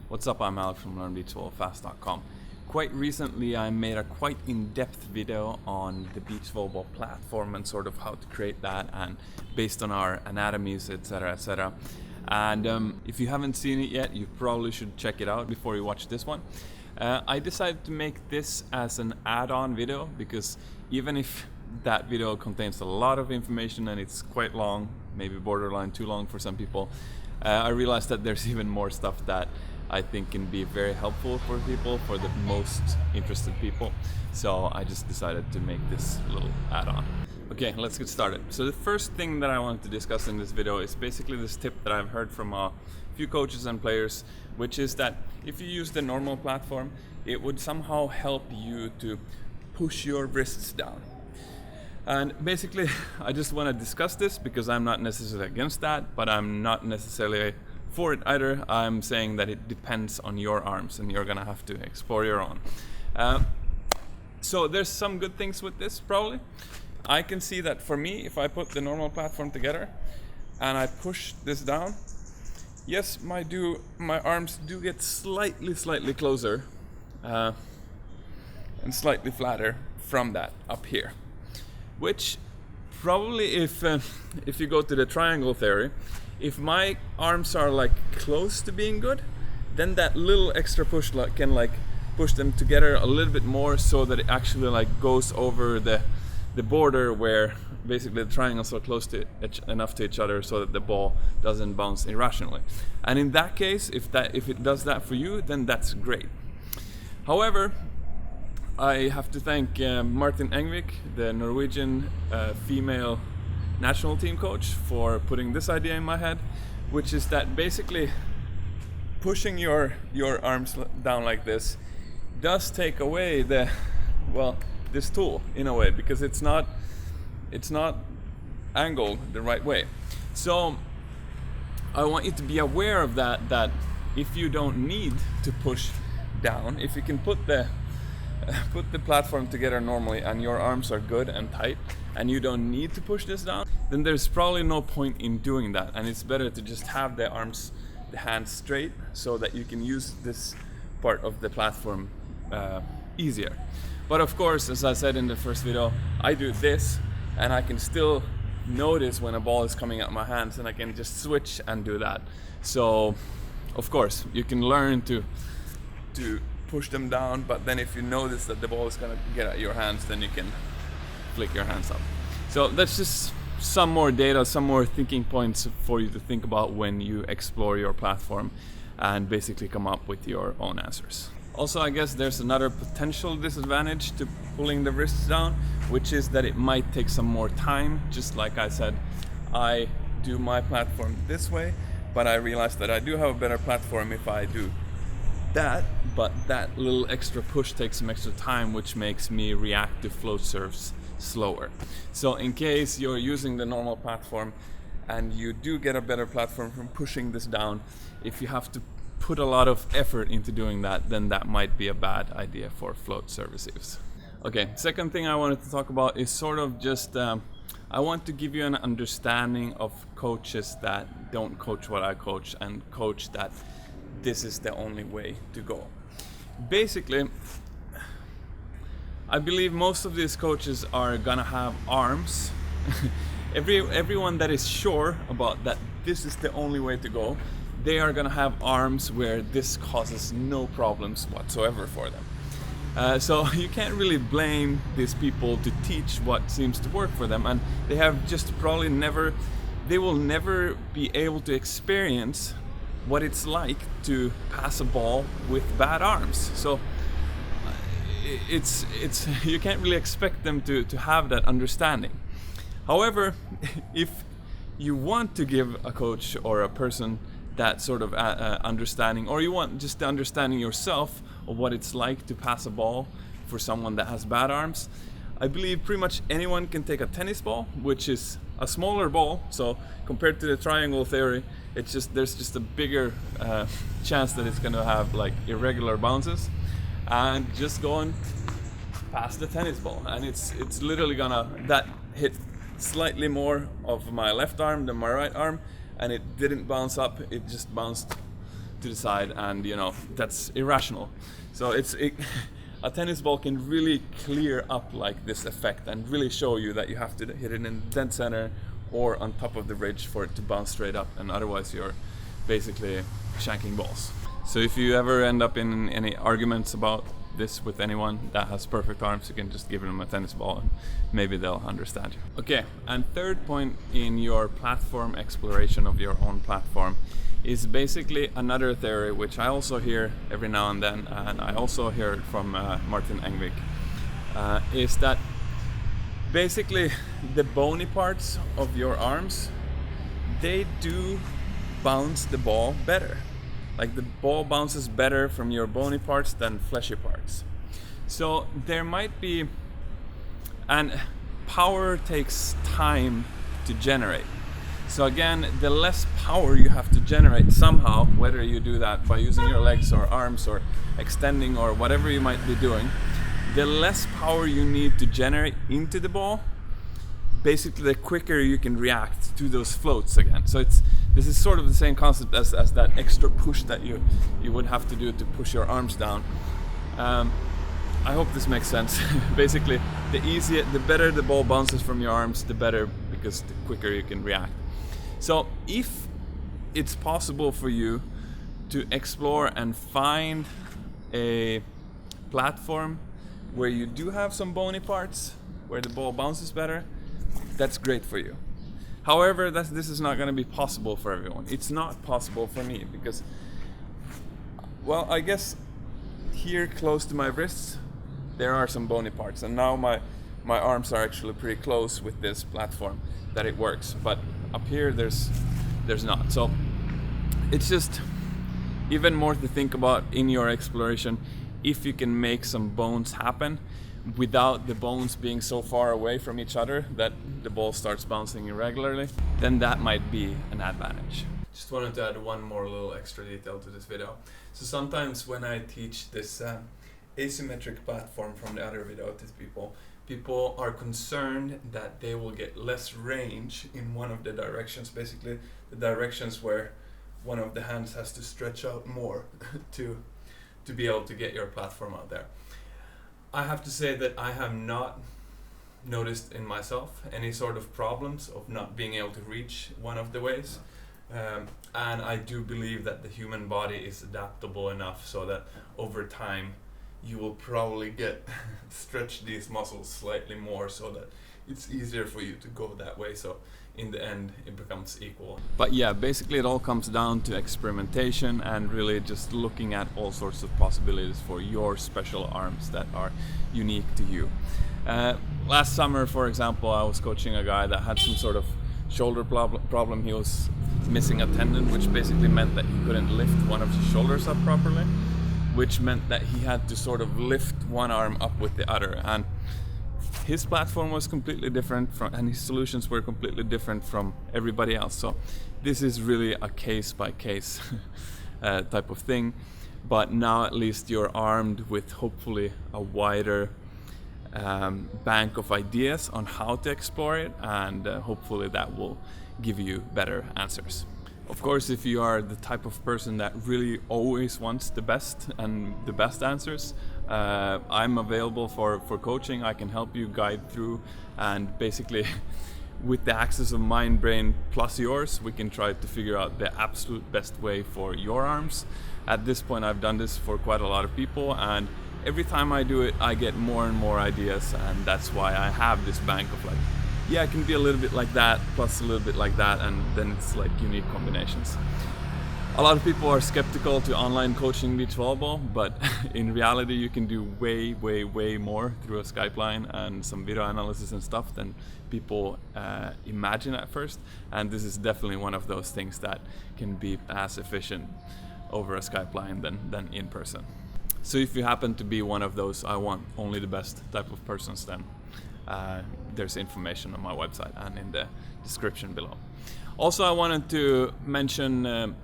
What's up, I'm Alex from LearnBeachVolleyballFast.com. Quite recently I made a quite in-depth video on the beach volleyball platform and sort of how to create that, and based on our anatomies, etc, etc. And if you haven't seen it yet, you probably should check it out before you watch this one. I decided to make this as an add-on video because even if that video contains a lot of information and it's quite long, maybe borderline too long for some people, I realized that there's even more stuff that I think can be very helpful for people, for the most interested people. So I just decided to make this little add-on. Okay, let's get started. So the first thing that I want to discuss in this video is basically this tip that I've heard from a few coaches and players, which is that if you use the normal platform, it would somehow help you to push your wrists down. And basically, I just want to discuss this because I'm not necessarily against that, but I'm not necessarily for it either. I'm saying that it depends on your arms and you're gonna have to explore your own. So there's some good things with this probably. I can see that for me, if I put the normal platform together and I push this down, yes, my arms do get slightly closer and slightly flatter from that up here. Which probably if you go to the triangle theory, if my arms are like close to being good, then that little extra push can push them together a little bit more so that it actually goes over the border where basically the triangles are close to enough to each other so that the ball doesn't bounce irrationally. And in that case, if it does that for you, then that's great. However, I have to thank Martin Anglich, the Norwegian female national team coach, for putting this idea in my head, which is that basically pushing your arms down like this does take away this tool in a way, because it's not angled the right way. So I want you to be aware of that if you don't need to push down, if you can put the platform together normally and your arms are good and tight and you don't need to push this down, then there's probably no point in doing that, and it's better to just have the hands straight so that you can use this part of the platform easier. But of course, as I said in the first video, I do this and I can still notice when a ball is coming out of my hands and I can just switch and do that. So of course you can learn to push them down, but then if you notice that the ball is gonna get at your hands, then you can flick your hands up. So that's just some more data, some more thinking points for you to think about when you explore your platform and basically come up with your own answers. Also, I guess there's another potential disadvantage to pulling the wrists down, which is that it might take some more time. Just like I said, I do my platform this way, but I realize that I do have a better platform if I do that, but that little extra push takes some extra time, which makes me react to float serves slower. So in case you're using the normal platform and you do get a better platform from pushing this down, if you have to put a lot of effort into doing that, then that might be a bad idea for float services. Okay, second thing I wanted to talk about is sort of just I want to give you an understanding of coaches that don't coach what I coach and coach that this is the only way to go. Basically, I believe most of these coaches are gonna have arms. Everyone that is sure about that this is the only way to go, they are gonna have arms where this causes no problems whatsoever for them. So you can't really blame these people to teach what seems to work for them, and they have just probably they will never be able to experience what it's like to pass a ball with bad arms. So it's you can't really expect them to have that understanding. However, if you want to give a coach or a person that sort of understanding, or you want just the understanding yourself of what it's like to pass a ball for someone that has bad arms, I believe pretty much anyone can take a tennis ball, which is a smaller ball. So compared to the triangle theory, there's just a bigger chance that it's gonna have irregular bounces, and just go and pass the tennis ball, and it's literally gonna hit slightly more of my left arm than my right arm, and it didn't bounce up, it just bounced to the side, and you know, that's irrational. So a tennis ball can really clear up like this effect and really show you that you have to hit it in dead center or on top of the ridge for it to bounce straight up, and otherwise you're basically shanking balls. So if you ever end up in any arguments about this with anyone that has perfect arms, you can just give them a tennis ball and maybe they'll understand you. Okay, and third point in your platform exploration of your own platform is basically another theory which I also hear every now and then, and I also hear it from Martin Anglich, is that basically the bony parts of your arms, they do bounce the ball better. Like the ball bounces better from your bony parts than fleshy parts. So there might be, and power takes time to generate. So again, the less power you have to generate somehow, whether you do that by using your legs or arms or extending or whatever you might be doing, the less power you need to generate into the ball, basically the quicker you can react to those floats again. So this is sort of the same concept as that extra push that you would have to do to push your arms down. I hope this makes sense. Basically, the better the ball bounces from your arms, the better, because the quicker you can react. So if it's possible for you to explore and find a platform where you do have some bony parts, where the ball bounces better, that's great for you. However, this is not going to be possible for everyone. It's not possible for me because, well, I guess here close to my wrists there are some bony parts, and now my arms are actually pretty close with this platform that it works, but up here there's not. So it's just even more to think about in your exploration. If you can make some bones happen without the bones being so far away from each other that the ball starts bouncing irregularly, then that might be an advantage. Just wanted to add one more little extra detail to this video. So sometimes when I teach this asymmetric platform from the other video to people are concerned that they will get less range in one of the directions, basically the directions where one of the hands has to stretch out more to be able to get your platform out there. I have to say that I have not noticed in myself any sort of problems of not being able to reach one of the ways. And I do believe that the human body is adaptable enough so that over time you will probably stretch these muscles slightly more so that it's easier for you to go that way. So in the end it becomes equal. But yeah, basically it all comes down to experimentation and really just looking at all sorts of possibilities for your special arms that are unique to you. Last summer, for example, I was coaching a guy that had some sort of shoulder problem. He was missing a tendon, which basically meant that he couldn't lift one of his shoulders up properly, which meant that he had to sort of lift one arm up with the other. And his platform was completely different and his solutions were completely different from everybody else. So this is really a case by case type of thing. But now at least you're armed with hopefully a wider bank of ideas on how to explore it, and hopefully that will give you better answers. Of course, if you are the type of person that really always wants the best and the best answers, I'm available for coaching. I can help you guide through, and basically with the access of mind, brain plus yours, we can try to figure out the absolute best way for your arms. At this point, I've done this for quite a lot of people, and every time I do it, I get more and more ideas, and that's why I have this bank of like, yeah, it can be a little bit like that, plus a little bit like that, and then it's like unique combinations. A lot of people are skeptical to online coaching beach volleyball, but in reality you can do way more through a Skype line and some video analysis and stuff than people imagine at first, and this is definitely one of those things that can be as efficient over a Skype line than in person. So if you happen to be one of those I want only the best type of persons, then there's information on my website and in the description below. Also, I wanted to mention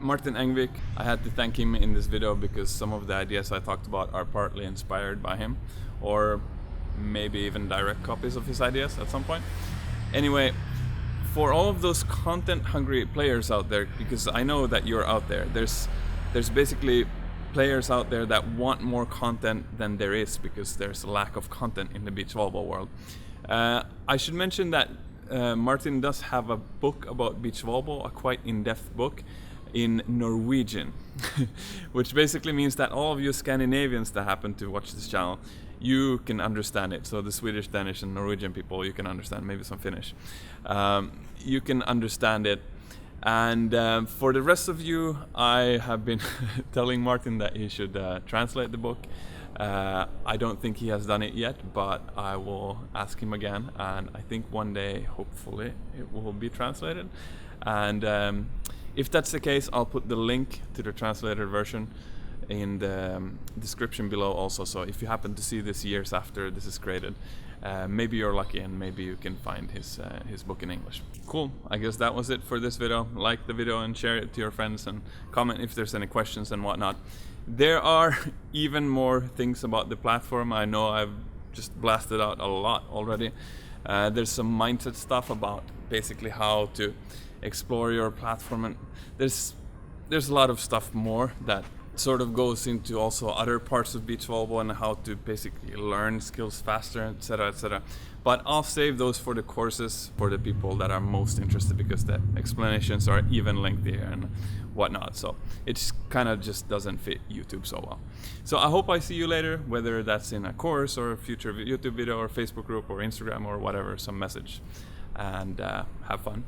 Martin Anglich. I had to thank him in this video because some of the ideas I talked about are partly inspired by him, or maybe even direct copies of his ideas at some point. Anyway, for all of those content-hungry players out there, because I know that you're out there, there's basically players out there that want more content than there is because there's a lack of content in the beach volleyball world. I should mention that Martin does have a book about beach volleyball, a quite in-depth book in Norwegian, which basically means that all of you Scandinavians that happen to watch this channel, you can understand it. So the Swedish, Danish and Norwegian people, you can understand, maybe some Finnish. You can understand it. And for the rest of you, I have been telling Martin that he should translate the book. I don't think he has done it yet, but I will ask him again, and I think one day, hopefully, it will be translated. And if that's the case, I'll put the link to the translated version in the description below also. So if you happen to see this years after this is created, maybe you're lucky and maybe you can find his book in English. Cool, I guess that was it for this video. Like the video and share it to your friends and comment if there's any questions and whatnot. There are even more things about the platform. I know I've just blasted out a lot already. There's some mindset stuff about basically how to explore your platform, and there's a lot of stuff more that sort of goes into also other parts of beach volleyball and how to basically learn skills faster, etc., etc. But I'll save those for the courses for the people that are most interested, because the explanations are even lengthier and whatnot. So it kind of just doesn't fit YouTube so well. So I hope I see you later, whether that's in a course or a future YouTube video or Facebook group or Instagram or whatever, some message. And have fun.